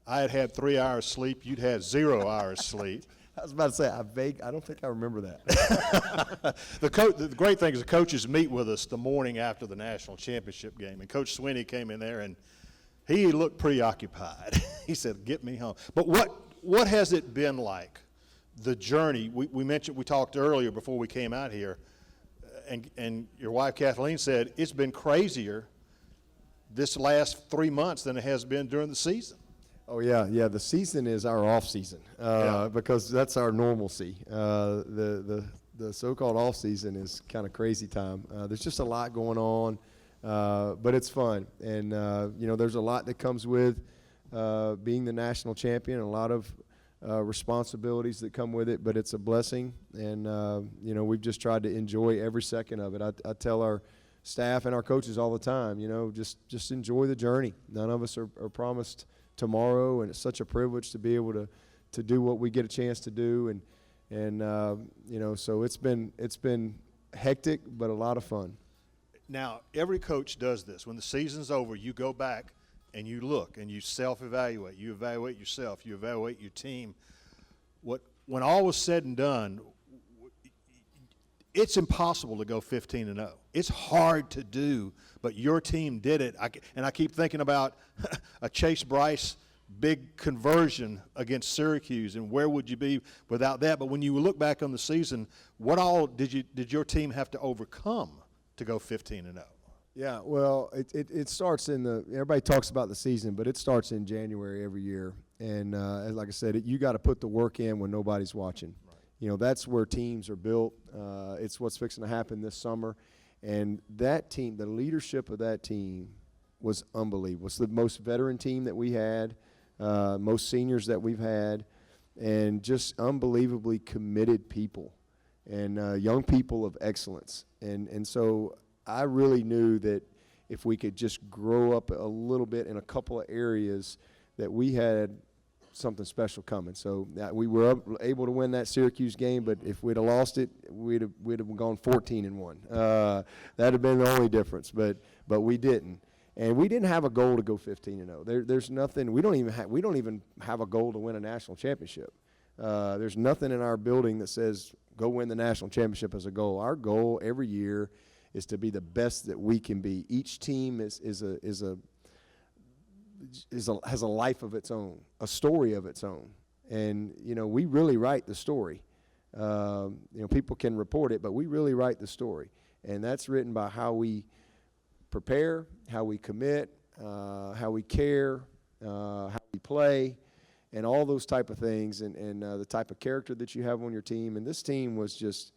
I had 3 hours sleep. You'd had 0 hours sleep. I was about to say, I don't think I remember that. The great thing is the coaches meet with us the morning after the national championship game, and Coach Swinney came in there, and he looked preoccupied. He said, "Get me home." But what has it been like, the journey? We talked earlier before we came out here, and your wife Kathleen said it's been crazier this last 3 months than it has been during the season. Oh, yeah. The season is our off season because that's our normalcy. The so-called off season is kind of crazy time. There's just a lot going on, but it's fun. And, there's a lot that comes with being the national champion, a lot of responsibilities that come with it, but it's a blessing. And, we've just tried to enjoy every second of it. I tell our staff and our coaches all the time, just enjoy the journey. None of us are promised tomorrow, and it's such a privilege to be able to do what we get a chance to do, and so it's been hectic but a lot of fun. Now every coach does this. When the season's over, you go back and you look and you self-evaluate. You evaluate yourself. You evaluate your team. When all was said and done, it's impossible to go 15-0. It's hard to do, but your team did it. I keep thinking about a Chase Bryce big conversion against Syracuse, and where would you be without that? But when you look back on the season, what all did your team have to overcome to go 15-0? Yeah, well, it starts everybody talks about the season, but it starts in January every year. And like I said, you got to put the work in when nobody's watching. Right. That's where teams are built. It's what's fixing to happen this summer. And that team, the leadership of that team was unbelievable. It's the most veteran team that we had, most seniors that we've had, and just unbelievably committed people and young people of excellence. And so I really knew that if we could just grow up a little bit in a couple of areas, that we had something special coming. So we were able to win that Syracuse game, but if we'd have lost it, we'd have gone 14-1. That'd have been the only difference, but we didn't. And we didn't have a goal to go 15-0. There's nothing. We don't even have a goal to win a national championship. There's nothing in our building that says go win the national championship as a goal. Our goal every year is to be the best that we can be. Each team has a life of its own, a story of its own, and we really write the story. People can report it, but we really write the story, and that's written by how we prepare, how we commit, how we care, how we play, and all those type of things, and the type of character that you have on your team. And this team was just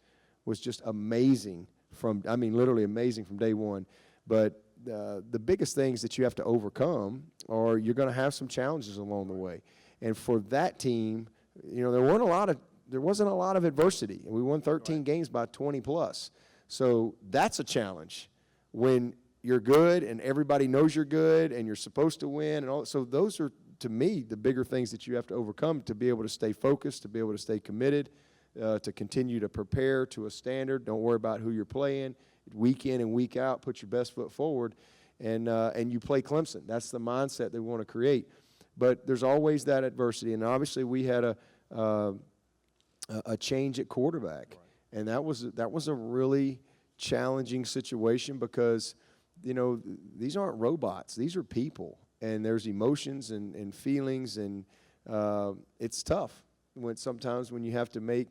amazing literally amazing from day one. But the biggest things that you have to overcome are you're going to have some challenges along the way. And for that team, there wasn't a lot of adversity, and we won 13 games by 20 plus. So that's a challenge when you're good and everybody knows you're good and you're supposed to win and all. So those are, to me, the bigger things that you have to overcome to be able to stay focused, to be able to stay committed, to continue to prepare to a standard. Don't worry about who you're playing. Week in and week out, put your best foot forward, and you play Clemson. That's the mindset they want to create. But there's always that adversity, and obviously we had a change at quarterback, right. And that was a really challenging situation because these aren't robots; these are people, and there's emotions and feelings, and it's tough sometimes when you have to make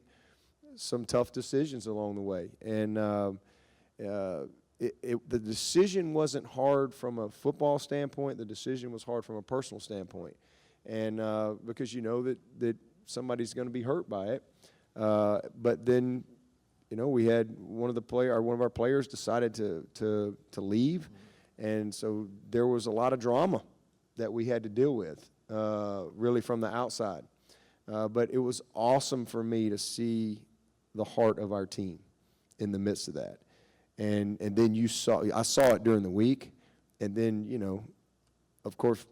some tough decisions along the way. And the decision wasn't hard from a football standpoint. The decision was hard from a personal standpoint, and because that somebody's going to be hurt by it. But then, we had one of our players decided to leave, and so there was a lot of drama that we had to deal with, really from the outside. But it was awesome for me to see the heart of our team in the midst of that. And then I saw it during the week, and then, of course,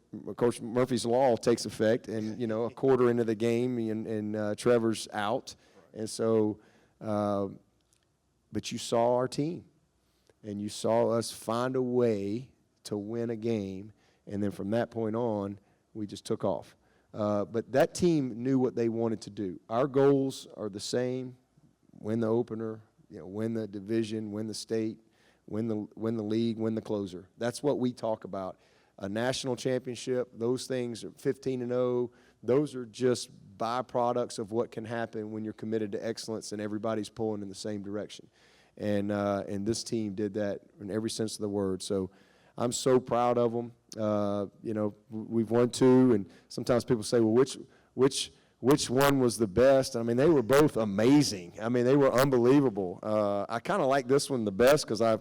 Murphy's Law takes effect, and, a quarter into the game, and Trevor's out. And so, but you saw our team, and you saw us find a way to win a game, and then from that point on, we just took off. But that team knew what they wanted to do. Our goals are the same: win the opener, win the division, win the state, win the league, win the closer. That's what we talk about. A national championship, those things are 15-0. Those are just byproducts of what can happen when you're committed to excellence and everybody's pulling in the same direction. And this team did that in every sense of the word. So I'm so proud of them. We've won 2, and sometimes people say, well, which one was the best? I mean, they were both amazing. I mean, they were unbelievable. I kind of like this one the best because I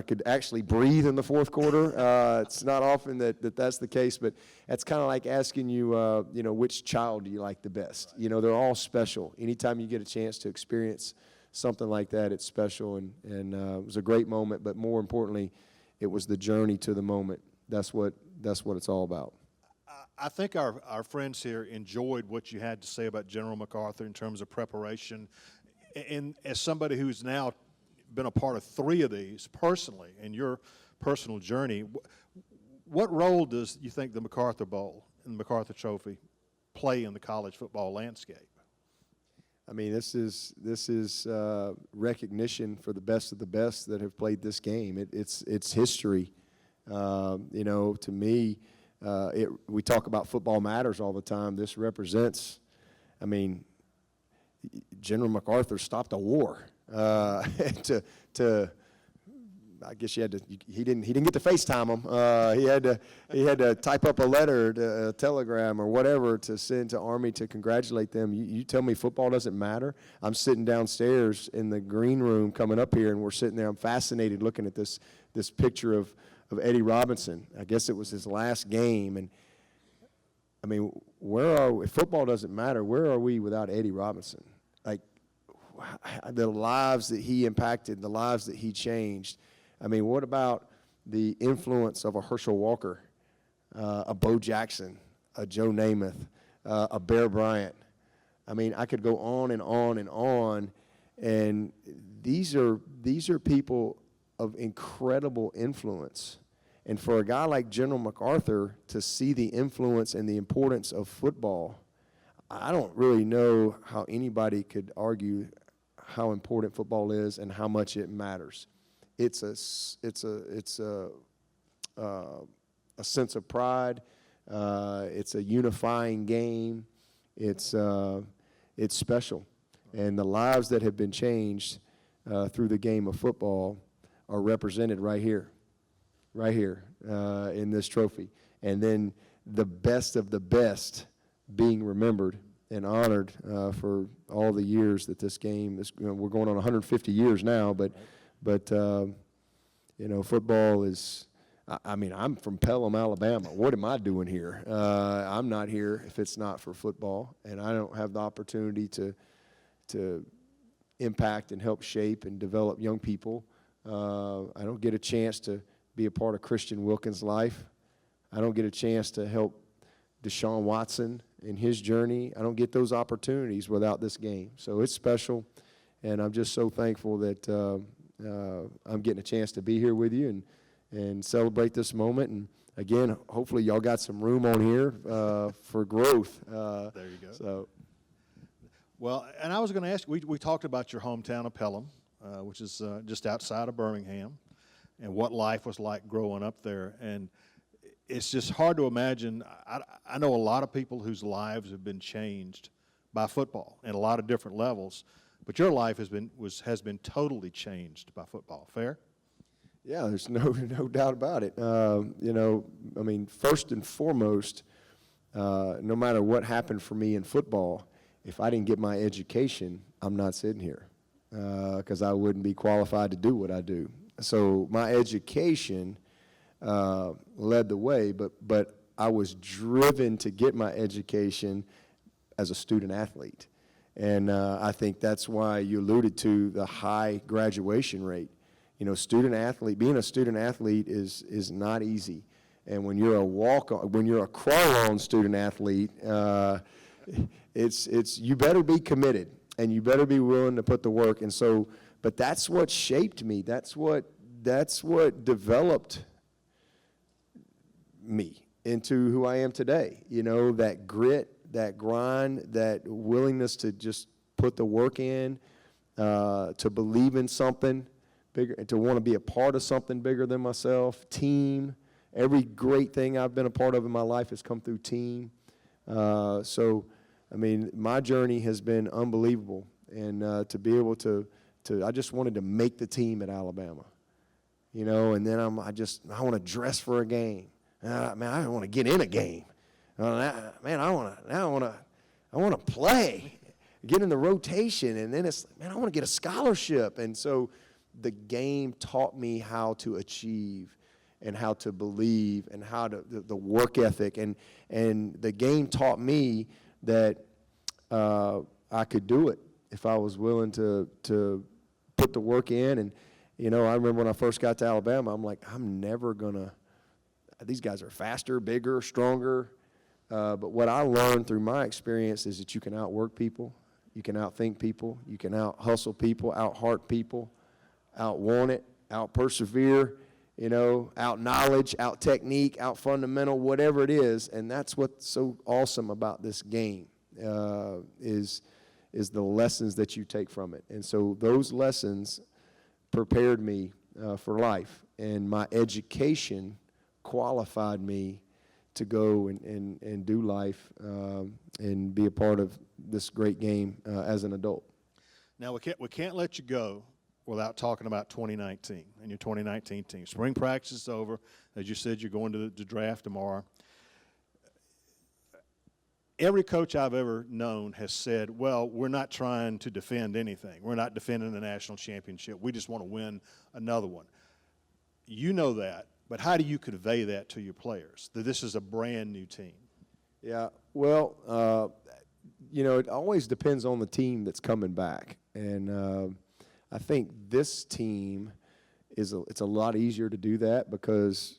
could actually breathe in the fourth quarter. It's not often that's the case, but that's kind of like asking you, which child do you like the best? They're all special. Anytime you get a chance to experience something like that, it's special, and it was a great moment. But more importantly, it was the journey to the moment. That's what it's all about. I think our friends here enjoyed what you had to say about General MacArthur in terms of preparation. And as somebody who's now been a part of 3 of these personally in your personal journey, what role does you think the MacArthur Bowl and the MacArthur Trophy play in the college football landscape? I mean, this is recognition for the best of the best that have played this game. It's history. To me, we talk about football matters all the time. This represents, I mean, General MacArthur stopped a war. I guess he didn't get to FaceTime him. He had to type up a letter, a telegram or whatever to send to Army to congratulate them. You tell me football doesn't matter? I'm sitting downstairs in the green room coming up here, and we're sitting there. I'm fascinated looking at this picture of Eddie Robinson. I guess it was his last game. And, I mean, if football doesn't matter, where are we without Eddie Robinson? Like, the lives that he impacted, the lives that he changed. I mean, what about the influence of a Herschel Walker, a Bo Jackson, a Joe Namath, a Bear Bryant? I mean, I could go on and on and on, and these are people of incredible influence. And for a guy like General MacArthur to see the influence and the importance of football, I don't really know how anybody could argue how important football is and how much it matters. It's a sense of pride. It's a unifying game. It's special, and the lives that have been changed through the game of football are represented right here in this trophy. And then the best of the best being remembered and honored for all the years that this game is. We're going on 150 years now, but football is. I mean, I'm from Pelham, Alabama. What am I doing here? I'm not here if it's not for football, and I don't have the opportunity to impact and help shape and develop young people. I don't get a chance to be a part of Christian Wilkins' life. I don't get a chance to help Deshaun Watson in his journey. I don't get those opportunities without this game. So it's special, and I'm just so thankful that I'm getting a chance to be here with you and celebrate this moment. And again, hopefully y'all got some room on here for growth. There you go. So, well, and I was going to ask, we talked about your hometown of Pelham, which is just outside of Birmingham, and what life was like growing up there. And it's just hard to imagine. I know a lot of people whose lives have been changed by football in a lot of different levels, but your life has been totally changed by football. Fair? Yeah, there's no doubt about it. I mean, first and foremost, no matter what happened for me in football, if I didn't get my education, I'm not sitting here because I wouldn't be qualified to do what I do. So my education led the way, but I was driven to get my education as a student athlete. And I think that's why you alluded to the high graduation rate. Being a student athlete is not easy. And when you're a crawl-on student athlete, you better be committed and you better be willing to put the work. And so, but that's what shaped me. That's what developed me into who I am today. You know, that grit, that grind, that willingness to just put the work in, to believe in something bigger, and to want to be a part of something bigger than myself, team. Every great thing I've been a part of in my life has come through team. So, I mean, my journey has been unbelievable. And to be able to I just wanted to make the team at Alabama. You know, and then I want to dress for a game. Man, I want to get in a game. Man, I want to play, get in the rotation, and then it's, man, I want to get a scholarship. And so the game taught me how to achieve and how to believe and how to the work ethic, and the game taught me that I could do it if I was willing to put the work in. And you know, I remember when I first got to Alabama, I'm like, I'm never gonna. These guys are faster, bigger, stronger. But what I learned through my experience is that you can outwork people, you can outthink people, you can out-hustle people, out-heart people, out-want it, out-persevere, you know, out-knowledge, out-technique, out-fundamental, whatever it is. And that's what's so awesome about this game is the lessons that you take from it. And so those lessons prepared me for life. And my education qualified me to go and do life and be a part of this great game as an adult. Now, we can't let you go without talking about 2019 and your 2019 team. Spring practice is over. As you said, you're going to the draft tomorrow. Every coach I've ever known has said, well, we're not trying to defend anything. We're not defending the national championship. We just want to win another one. You know that, but how do you convey that to your players, that this is a brand new team? Yeah, well, you know, it always depends on the team that's coming back. And I think this team it's a lot easier to do that because,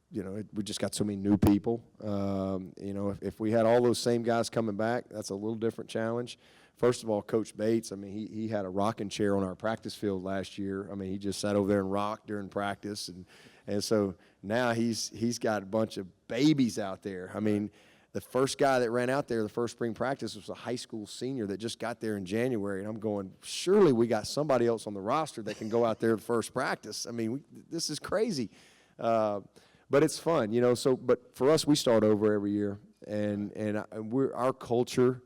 you know, we just got so many new people. You know, if we had all those same guys coming back, that's a little different challenge. First of all, Coach Bates, I mean, he had a rocking chair on our practice field last year. I mean, he just sat over there and rocked during practice. And so now he's got a bunch of babies out there. I mean, the first guy that ran out there, the first spring practice, was a high school senior that just got there in January. And I'm going, surely we got somebody else on the roster that can go out there the first practice. I mean, this is crazy. But it's fun, you know. So, but for us, we start over every year. And our culture,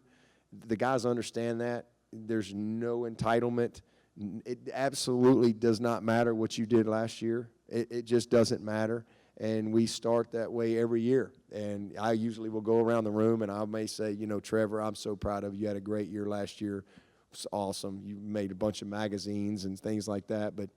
the guys understand that. There's no entitlement. It absolutely does not matter what you did last year. It just doesn't matter. And we start that way every year. And I usually will go around the room and I may say, you know, Trevor, I'm so proud of you. You had a great year last year. It's awesome. You made a bunch of magazines and things like that. But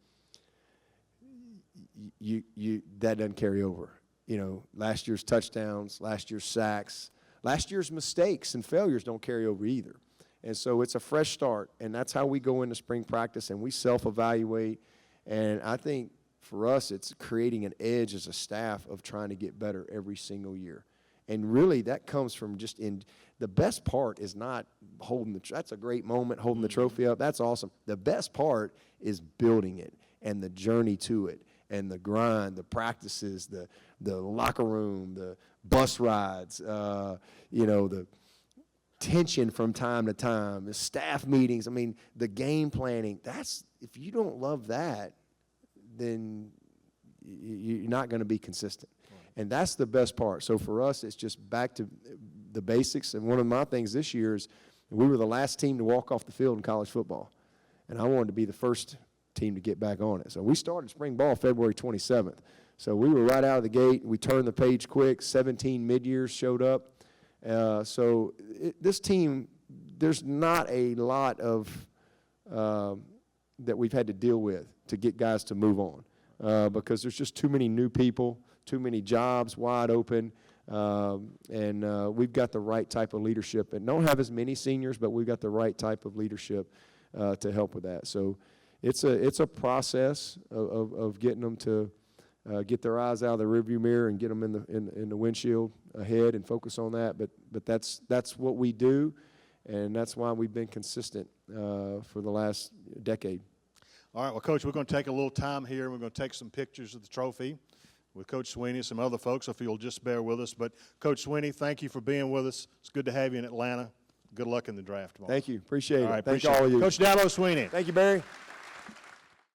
that doesn't carry over. You know, last year's touchdowns, last year's sacks, last year's mistakes and failures don't carry over either. And so it's a fresh start. And that's how we go into spring practice and we self-evaluate. And I think for us, it's creating an edge as a staff of trying to get better every single year. And really, that comes from just the best part is not holding that's a great moment, holding the trophy up. That's awesome. The best part is building it and the journey to it and the grind, the practices, the locker room, the bus rides, you know, the tension from time to time, the staff meetings. I mean, the game planning. If you don't love that, then you're not going to be consistent. Right. And that's the best part. So for us, it's just back to the basics. And one of my things this year is we were the last team to walk off the field in college football. And I wanted to be the first team to get back on it. So we started spring ball February 27th. So we were right out of the gate. We turned the page quick. 17 mid-years showed up. This team, there's not a lot of that we've had to deal with to get guys to move on because there's just too many new people, too many jobs wide open, and we've got the right type of leadership. And don't have as many seniors, but we've got the right type of leadership to help with that. So it's a process of getting them to get their eyes out of the rearview mirror and get them in the windshield ahead and focus on that. But that's what we do, and that's why we've been consistent for the last decade. All right, well, Coach, we're going to take a little time here. We're going to take some pictures of the trophy. with Coach Swinney and some other folks, if you'll just bear with us. But, Coach Swinney, thank you for being with us. It's good to have you in Atlanta. Good luck in the draft tomorrow. Thank you. Appreciate it. All right, Thank appreciate all of you. Coach Dabo Swinney. Thank you, Barry.